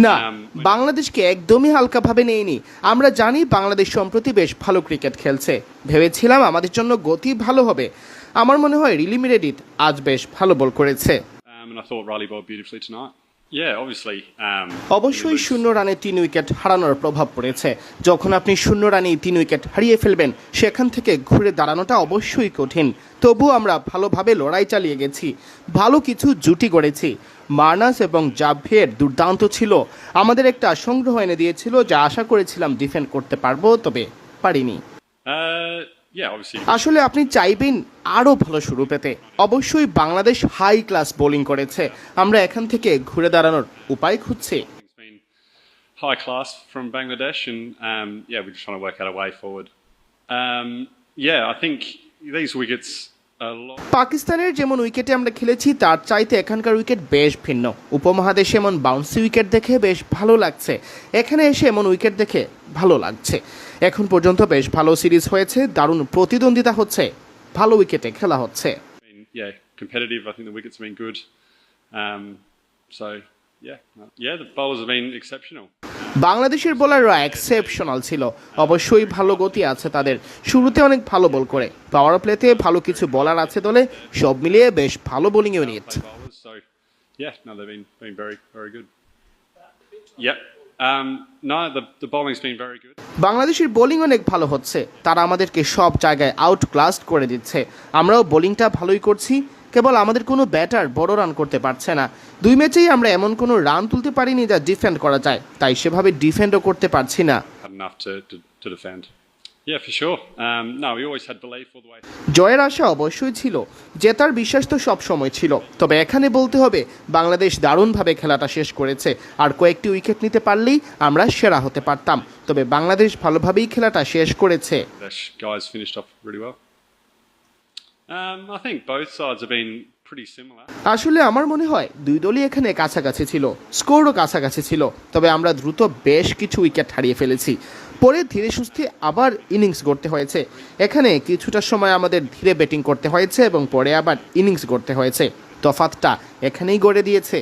না, বাংলাদেশকে একদমই হালকাভাবে নেইনি। আমরা জানি বাংলাদেশ সম্প্রতি বেশ ভালো ক্রিকেট খেলছে। ভেবেছিলাম আমাদের জন্য গতি ভালো হবে। আমার মনে হয় রিলি মেরেডিথ আজ বেশ ভালো বল করেছে। অবশ্যই শূন্য রানে 3 উইকেট হারানোর প্রভাব পড়েছে। যখন আপনি শূন্য রানে 3 উইকেট হারিয়ে ফেলবেন, সেখান থেকে ঘুরে দাঁড়ানোটা অবশ্যই কঠিন। তবুও আমরা ভালোভাবে লড়াই চালিয়ে গেছি, ভালো কিছু জুটি গড়েছি। মার্নাস এবং জাভিয়ের দুর্দান্ত ছিল, আমাদের একটা সংগ্রহ এনে দিয়েছিল, যা আশা করেছিলাম ডিফেন্ড করতে পারবো, তবে পারিনি। আসলে আপনি চাইবেন আরও ভালো শুরু পেতে। অবশ্যই বাংলাদেশ হাই ক্লাস বোলিং করেছে, আমরা এখান থেকে ঘুরে দাঁড়ানোর উপায় খুঁজছি। High class from Bangladesh, and we're just trying to work out a way forward. I think these wickets. পাকিস্তানের যেমন উইকেটে আমরা খেলেছি তার চাইতে এখানকার উইকেট বেশ ভিন্ন। উপমহাদেশে এমন বাউন্সি উইকেট দেখে বেশ ভালো লাগছে, এখানে এসে এমন উইকেট দেখে ভালো লাগছে। এখন পর্যন্ত বেশ ভালো সিরিজ হয়েছে, দারুণ প্রতিদ্বন্দ্বিতা হচ্ছে, ভালো উইকেটে খেলা হচ্ছে। Competitive. I think the wickets have been good. The bowlers have been exceptional. বাংলাদেশের বোলাররা এক্সেপশনাল ছিল, অবশ্যই ভালো গতি আছে তাদের। শুরুতে অনেক ভালো বল করে, পাওয়ার প্লেতে ভালো কিছু বলার আছে দলে, সব মিলিয়ে বেশ ভালো বোলিং ইউনিট। বাংলাদেশের বোলিং অনেক ভালো হচ্ছে, তারা আমাদেরকে সব জায়গায় আউট ক্লাস করে দিচ্ছে। আমরাও বোলিংটা ভালোই করছি, কেবল আমাদের কোনো ব্যাটার বড় রান করতে পারছে না। 2 ম্যাচেই আমরা এমন কোনো রান তুলতে পারিনি যা ডিফেন্ড করা যায়, তাই সেভাবে ডিফেন্ডও করতে পারছি না। জয়ের আশা অবশ্যই ছিল, জেতার বিশ্বাস তো সব সময় ছিল, তবে এখানে বলতে হবে বাংলাদেশ দারুণভাবে খেলাটা শেষ করেছে। আর কয়েকটি উইকেট নিতে পারলেই আমরা সেরা হতে পারতাম, তবে বাংলাদেশ ভালোভাবেই খেলাটা শেষ করেছে। আসলে আমার মনে হয় দুই দলই এখানে কাছাকাছি ছিল, স্কোরও কাছাকাছি ছিল, তবে আমরা দ্রুত বেশ কিছু উইকেট হারিয়ে ফেলেছি। পরে ধীরে সুস্থে আবার ইনিংস গড়তে হয়েছে। এখানে কিছুটা সময় আমাদের ধীরে ব্যাটিং করতে হয়েছে এবং পরে আবার ইনিংস গড়তে হয়েছে। তফাৎটা এখানেই গড়ে দিয়েছে।